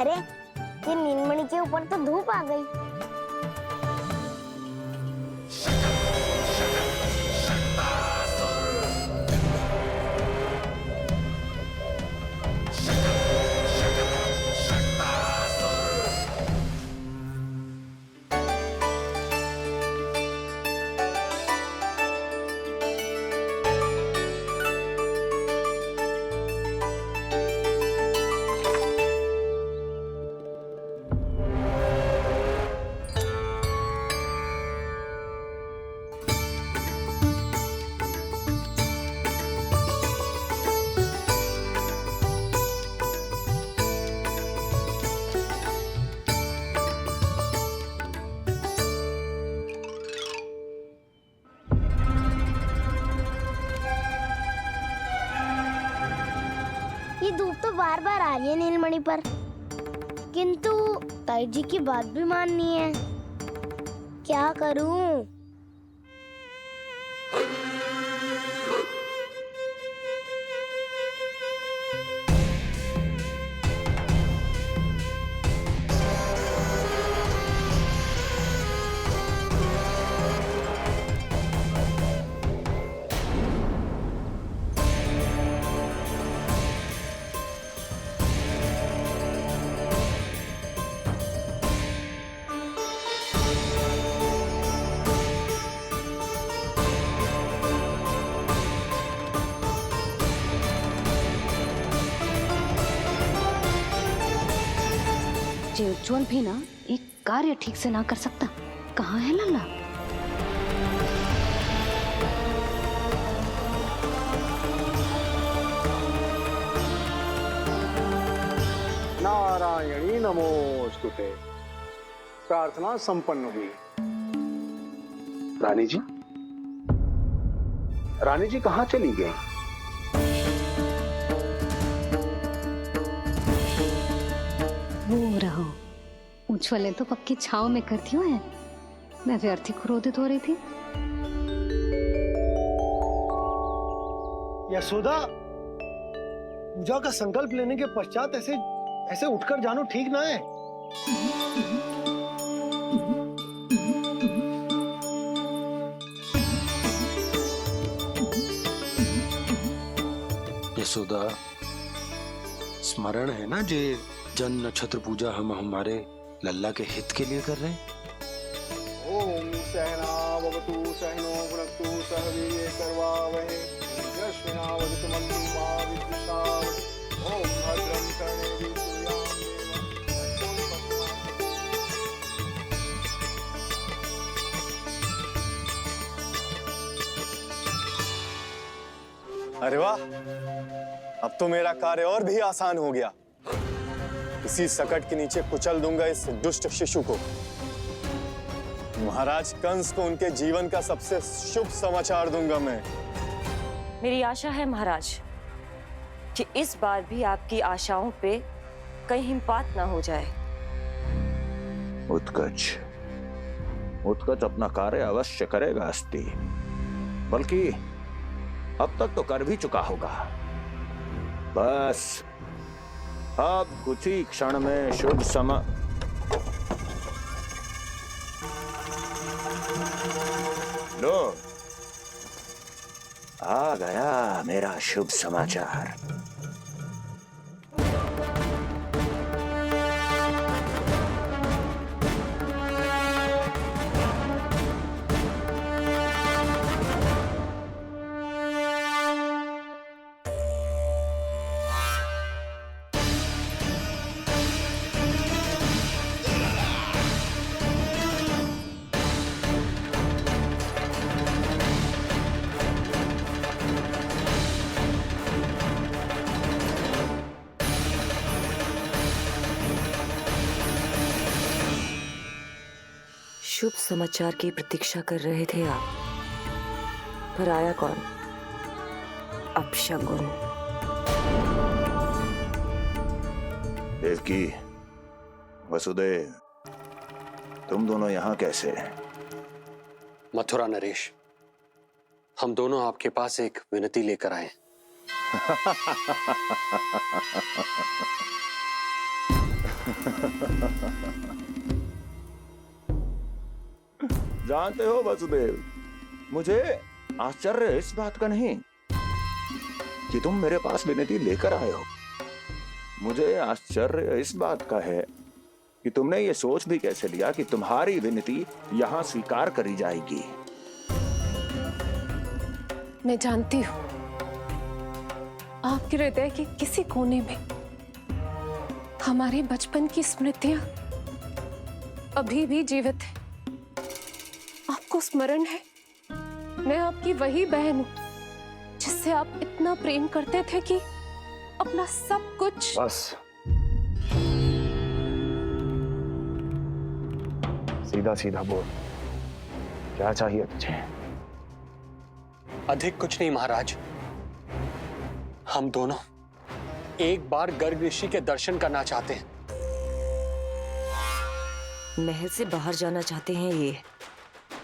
अरे ये नीलमणि के ऊपर तो धूप आ गई। ये धूप तो बार बार आ रही है नीलमणि पर, किंतु ताई जी की बात भी माननी है। क्या करूं? जे उज्जवल भी ना एक कार्य ठीक से ना कर सकता। कहाँ है लल्ला? नारायणी नमोस्तुते। प्रार्थना संपन्न हुई। रानी जी, रानी जी कहाँ चली गई? वो रहो, उज्जवल ने तो पक्की छाव में कर दियो है। मैं व्यर्थ ही क्रोधित हो रही थी। यशोदा, पूजा का संकल्प लेने के पश्चात ऐसे ऐसे उठकर जानो ठीक ना है। यशोदा, स्मरण है ना जे जन नक्षत्र पूजा हम हमारे लल्ला के हित के लिए कर रहे हैं। ओम सहना भवतु सहनो भुनक्तु सह वीर्यं करवावहै तेजस्विनावधूत मा विद्विषावहै। ओम भद्रं कर्णेभिः सूर्यां देवं। अरे वाह, अब तो मेरा कार्य और भी आसान हो गया। इसी सकट के नीचे कुचल दूंगा इस दुष्ट शिशु को। महाराज कंस को उनके जीवन का सबसे शुभ समाचार दूंगा मैं। मेरी आशा है महाराज कि इस बार भी आपकी आशाओं पे कहीं हिमपात ना हो जाए। उत्कच उत्कच अपना कार्य अवश्य करेगा अस्ति, बल्कि अब तक तो कर भी चुका होगा। बस अब कुछ ही क्षण में शुभ समय। लो, आ गया मेरा शुभ समाचार। शुभ समाचार की प्रतीक्षा कर रहे थे आप, पर आया कौन? अपशगुन। देवकी, वसुदेव, तुम दोनों यहाँ कैसे? मथुरा नरेश, हम दोनों आपके पास एक विनती लेकर आए। जानते हो वसुदेव, मुझे आश्चर्य इस बात का नहीं कि तुम मेरे पास विनती लेकर आए हो। मुझे आश्चर्य इस बात का है कि तुमने ये सोच भी कैसे लिया कि तुम्हारी विनती यहां स्वीकार करी जाएगी। मैं जानती हूं आपके हृदय के किसी कोने में हमारे बचपन की स्मृतियां अभी भी जीवित है। आपको स्मरण है, मैं आपकी वही बहन हूं जिससे आप इतना प्रेम करते थे कि अपना सब कुछ। बस सीधा सीधा बोल, क्या चाहिए तुझे? अधिक कुछ नहीं महाराज, हम दोनों एक बार गर्ग ऋषि के दर्शन करना चाहते हैं। महल से बाहर जाना चाहते हैं ये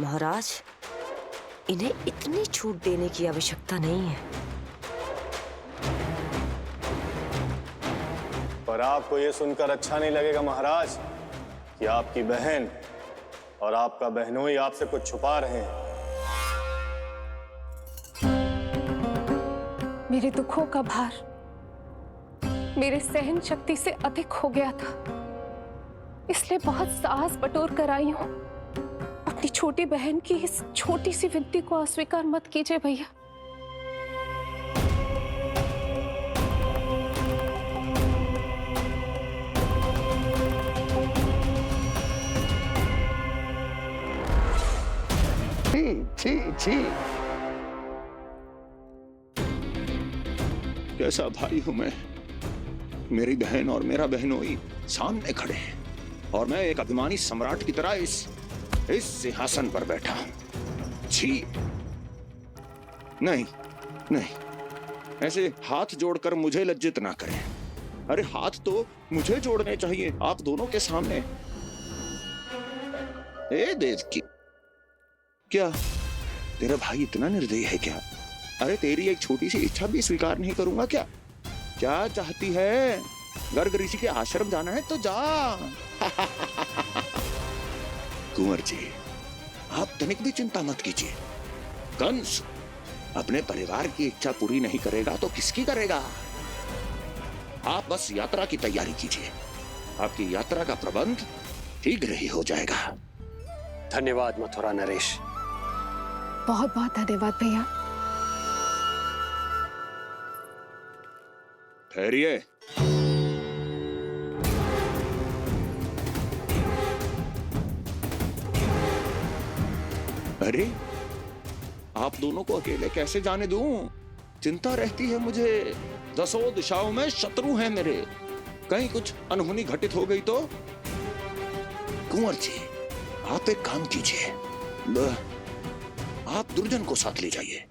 महाराज। इन्हें इतनी छूट देने की आवश्यकता नहीं है। पर आपको ये सुनकर अच्छा नहीं लगेगा महाराज कि आपकी बहन और आपका बहनोई आपसे कुछ छुपा रहे हैं। मेरे दुखों का भार मेरे सहन शक्ति से अधिक हो गया था, इसलिए बहुत साहस बटोर कर आई हूं। अपनी छोटी बहन की इस छोटी सी विनती को अस्वीकार मत कीजिए भैया। छी छी, कैसा भाई हूं मैं। मेरी बहन और मेरा बहनोई सामने खड़े हैं और मैं एक अभिमानी सम्राट की तरह इस सिंहासन पर बैठा हूं। छी, नहीं नहीं, ऐसे हाथ जोड़कर मुझे लज्जित ना करें। अरे हाथ तो मुझे जोड़ने चाहिए आप दोनों के सामने। ए देवकी, क्या तेरा भाई इतना निर्दयी है क्या? अरे तेरी एक छोटी सी इच्छा भी स्वीकार नहीं करूंगा क्या? क्या चाहती है? गर्ग ऋषि के आश्रम जाना है तो जा। कुंवर जी, आप तनिक भी चिंता मत कीजिए। कंस अपने परिवार की इच्छा पूरी नहीं करेगा तो किसकी करेगा? आप बस यात्रा की तैयारी कीजिए, आपकी यात्रा का प्रबंध शीघ्र ही हो जाएगा। धन्यवाद मथुरा नरेश। बहुत बहुत धन्यवाद भैया। ठहरिए। अरे आप दोनों को अकेले कैसे जाने दूं? चिंता रहती है मुझे। 10 दिशाओं में शत्रु हैं मेरे, कहीं कुछ अनहोनी घटित हो गई तो? कुंवर जी, आप एक काम कीजिए, आप दुर्जन को साथ ले जाइए।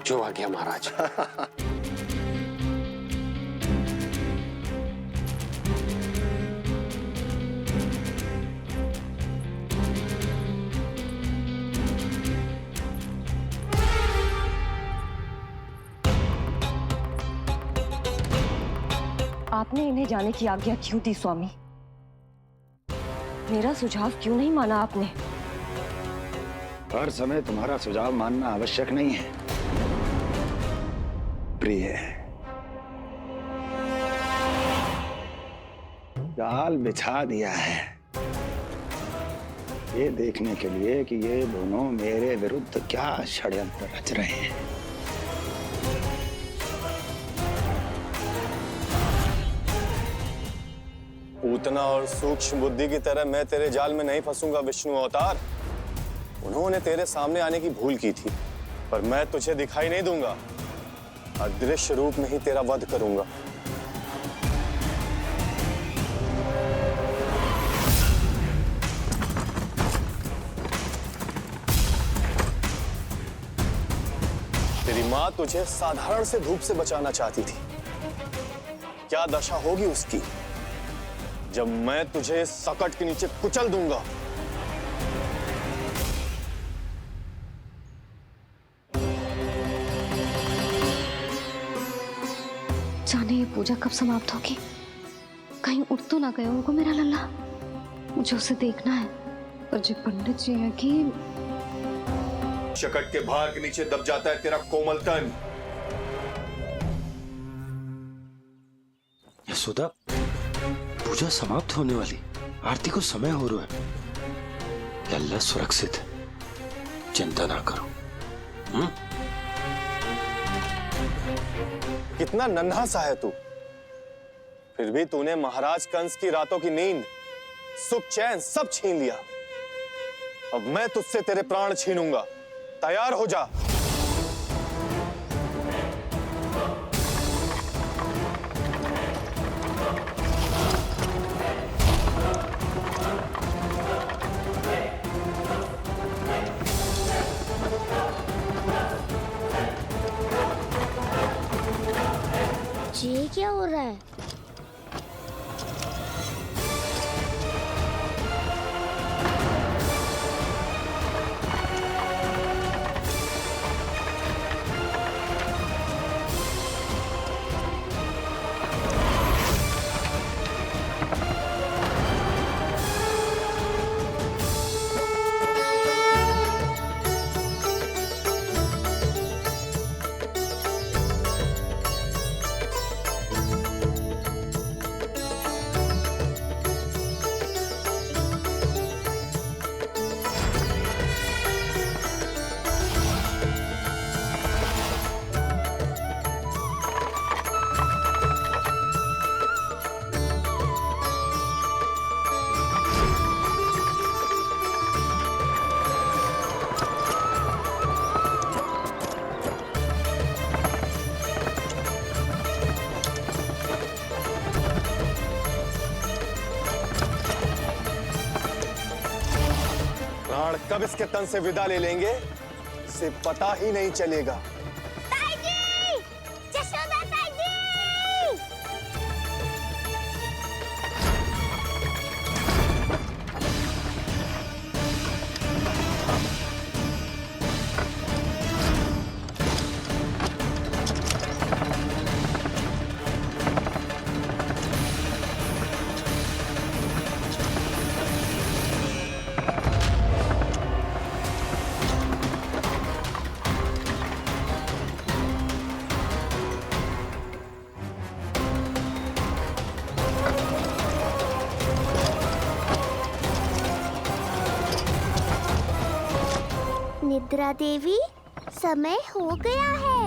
जो आ गया महाराज। आपने इन्हें जाने की आज्ञा क्यों दी स्वामी? मेरा सुझाव क्यों नहीं माना आपने? हर समय तुम्हारा सुझाव मानना आवश्यक नहीं है प्रिय। जाल बिछा दिया है ये देखने के लिए कि ये दोनों मेरे विरुद्ध क्या षड्यंत्र रच रहे हैं। पूतना और सूक्ष्म बुद्धि की तरह मैं तेरे जाल में नहीं फंसूंगा विष्णु अवतार। उन्होंने तेरे सामने आने की भूल की थी, पर मैं तुझे दिखाई नहीं दूंगा। अदृश्य रूप में ही तेरा वध करूंगा। तेरी मां तुझे साधारण से धूप से बचाना चाहती थी, क्या दशा होगी उसकी जब मैं तुझे सकट के नीचे कुचल दूंगा। जाने ये पूजा कब समाप्त होगी, कहीं उठ तो ना गए होगा मेरा लल्ला। मुझे उसे देखना है। पर जो पंडित जी है कि शकट के भार के नीचे दब जाता है तेरा कोमल तन। यशोदा, पूजा समाप्त होने वाली, आरती को समय हो रहा है। लल्ला सुरक्षित है, चिंता ना करो। कितना नन्हा सा है तू, फिर भी तूने महाराज कंस की रातों की नींद, सुख चैन सब छीन लिया। अब मैं तुझसे तेरे प्राण छीनूंगा। तैयार हो जा। ये क्या हो रहा है? प्राण कब इसके तन से विदा ले लेंगे, इसे पता ही नहीं चलेगा। ताई जी! यशोदा ताई जी! निद्रा देवी, समय हो गया है।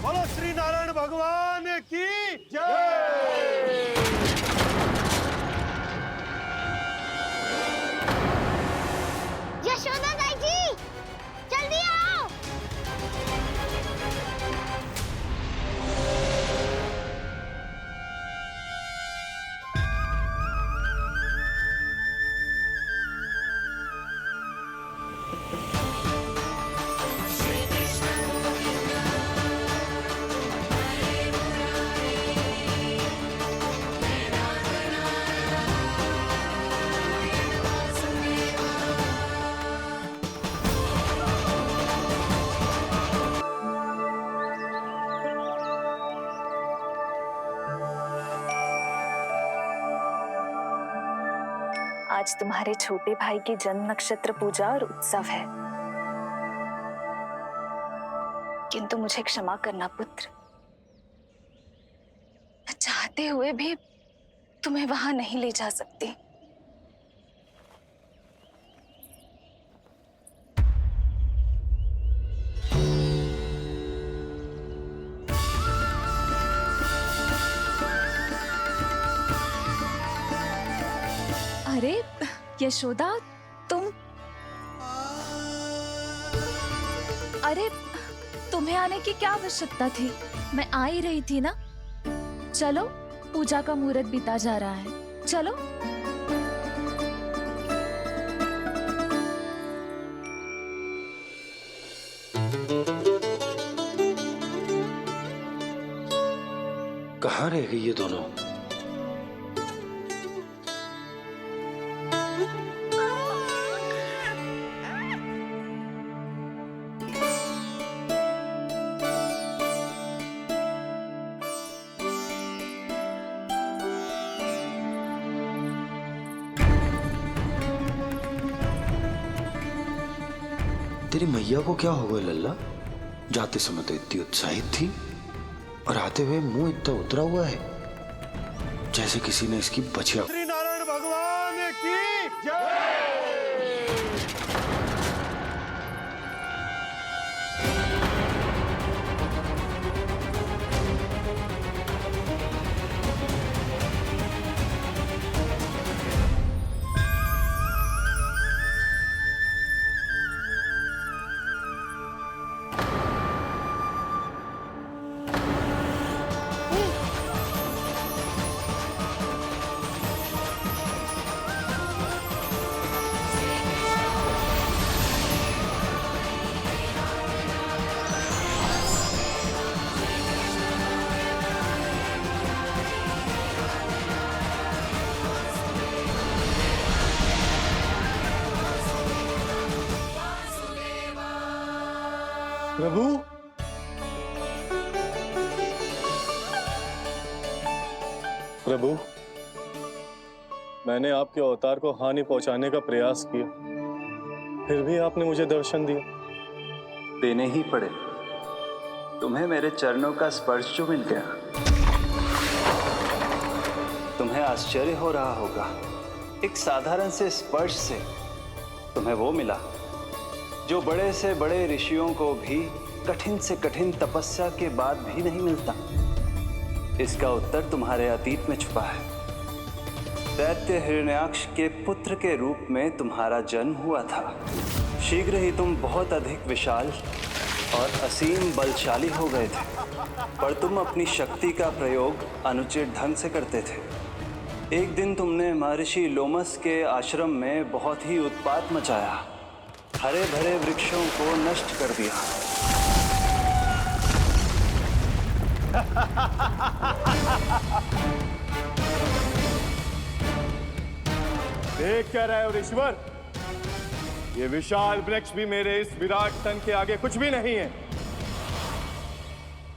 बोलो श्री नारायण भगवान की जय। यशोदा ताई जी, जल्दी आओ। आज तुम्हारे छोटे भाई की जन्म नक्षत्र पूजा और उत्सव है, किंतु मुझे क्षमा करना पुत्र, मैं चाहते हुए भी तुम्हें वहां नहीं ले जा सकती। अरे यशोदा, तुम, अरे तुम्हें आने की क्या आवश्यकता थी? मैं आ ही रही थी ना। चलो, पूजा का मुहूर्त बीता जा रहा है, चलो। कहाँ रह गई ये दोनों? तेरी मैया को क्या हो गया लल्ला? जाते समय तो इतनी उत्साहित थी और आते हुए मुंह इतना उतरा हुआ है जैसे किसी ने इसकी बछिया। श्री नारायण भगवान की जय। प्रभु, प्रभु, मैंने आपके अवतार को हानि पहुंचाने का प्रयास किया, फिर भी आपने मुझे दर्शन दिया। देने ही पड़े। तुम्हें मेरे चरणों का स्पर्श जो मिल गया। तुम्हें आश्चर्य हो रहा होगा, एक साधारण से स्पर्श से तुम्हें वो मिला जो बड़े से बड़े ऋषियों को भी कठिन से कठिन तपस्या के बाद भी नहीं मिलता। इसका उत्तर तुम्हारे अतीत में छुपा है। दैत्य हिरण्याक्ष के पुत्र के रूप में तुम्हारा जन्म हुआ था। शीघ्र ही तुम बहुत अधिक विशाल और असीम बलशाली हो गए थे, पर तुम अपनी शक्ति का प्रयोग अनुचित ढंग से करते थे। एक दिन तुमने महर्षि लोमस के आश्रम में बहुत ही उत्पात मचाया, हरे भरे वृक्षों को नष्ट कर दिया। देख क्या रहे हो ऋषिवर? ये विशाल वृक्ष भी मेरे इस विराट तन के आगे कुछ भी नहीं है।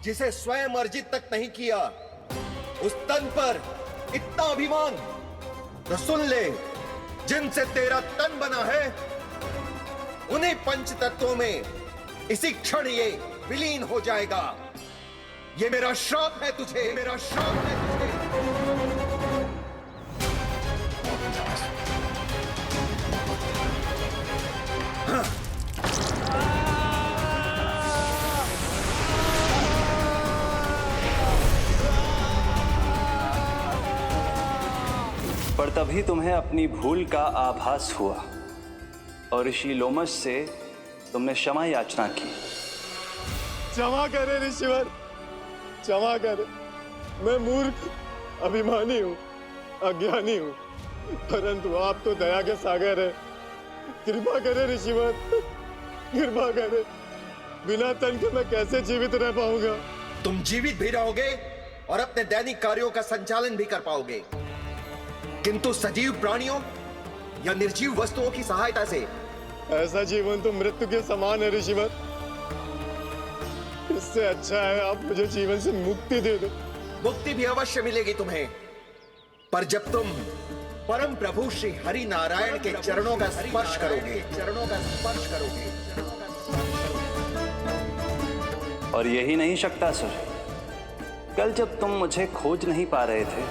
जिसे स्वयं अर्जित तक नहीं किया, उस तन पर इतना अभिमान। तो सुन ले, जिनसे तेरा तन बना है उन्हीं पंच तत्वों में इसी क्षण ये विलीन हो जाएगा। ये मेरा श्राप है तुझे, मेरा श्राप है तुझे। पर तभी तुम्हें अपनी भूल का आभास हुआ और ऋषि लोमस से तुमने क्षमा याचना की। क्षमा करे ऋषिवर, क्षमा करे। मैं मूर्ख, अभिमानी हूँ, अज्ञानी हूँ, परंतु आप तो दया के सागर है। कृपा करे ऋषिवर, कृपा करे। बिना तन के मैं कैसे जीवित रह पाऊंगा? तुम जीवित भी रहोगे और अपने दैनिक कार्यों का संचालन भी कर पाओगे, किंतु सजीव प्राणियों या निर्जीव वस्तुओं की सहायता से। ऐसा जीवन तो मृत्यु के समान है ऋषिवर। इससे अच्छा है आप मुझे जीवन से मुक्ति दे दो। मुक्ति भी अवश्य मिलेगी तुम्हें, पर जब तुम परम प्रभु श्री हरि नारायण के चरणों का स्पर्श करोगे, चरणों का स्पर्श करोगे। और यही नहीं शक्तासुर, कल जब तुम मुझे खोज नहीं पा रहे थे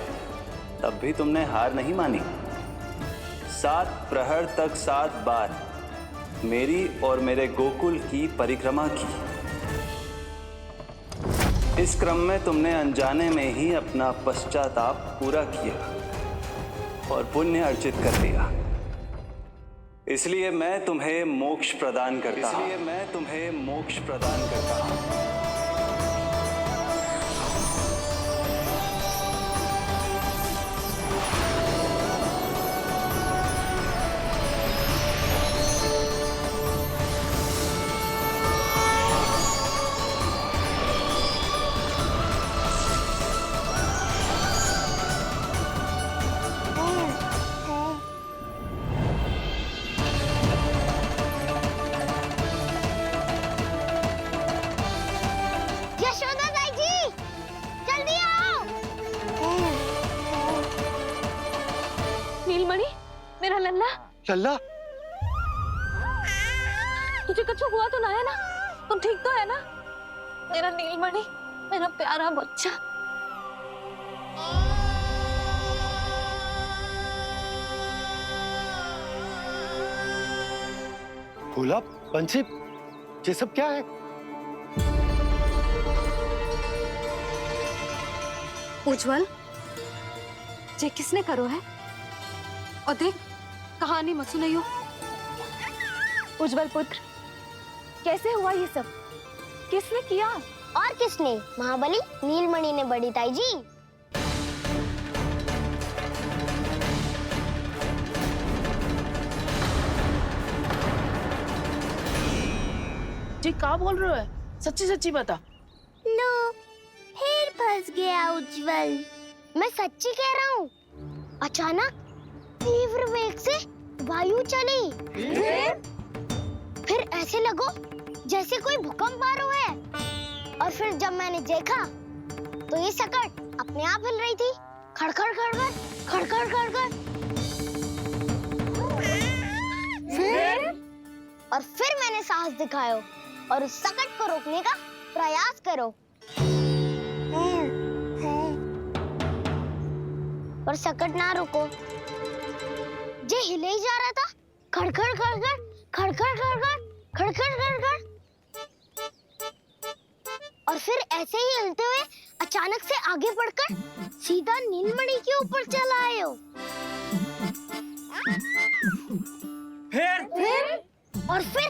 तब भी तुमने हार नहीं मानी। 7 प्रहर तक 7 बार मेरी और मेरे गोकुल की परिक्रमा की। इस क्रम में तुमने अनजाने में ही अपना पश्चाताप पूरा किया। और पुण्य अर्जित कर लिया। इसलिए मैं तुम्हें मोक्ष प्रदान करता हूं। यशोदा ताई जी, जल्दी आओ। नीलमणि, मेरा लल्ला, लल्ला, तुझे कुछ हुआ तो ना है ना? तुम ठीक तो है ना? मेरा नीलमणि, मेरा प्यारा बच्चा। भोला, बंसी, ये सब क्या है? उज्जवल, ये किसने करो है? और देख, कहानी मत सुनाइयो। उज्जवल पुत्र, कैसे हुआ ये सब? किसने किया? और किसने? महाबली, नीलमणि ने बड़ी ताई जी। जी क्या बोल रहे हो? सच्ची सच्ची बता। लो, फिर फंस गया उज्जवल। मैं सच्ची कह रहा हूँ। अचानक तीव्र वेग से वायु चली। फिर ऐसे लगो जैसे कोई भूकंप आ रहा है। और फिर जब मैंने देखा तो ये सकट अपने आप हिल रही थी, खड़खड़ खड़खड़ खड़खड़ खड़खड़। फिर मैंने साहस दिखाया और उस सकट को रोकने का प्रयास करो। पर सकट ना रुको, जे हिले ही जा रहा था, खड़खड़ खड़खड़ खड़खड़ खड़खड़ खड़खड़ खड़खड़। और फिर ऐसे ही हिलते हुए अचानक से आगे बढ़कर सीधा नीलमणि के ऊपर चला आए हो। फिर और फिर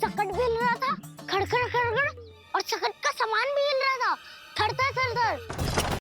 सकट भी हिल रहा था, खड़खड़ खड़खड़, और सकट का सामान भी हिल रहा था, थर थर थर थर।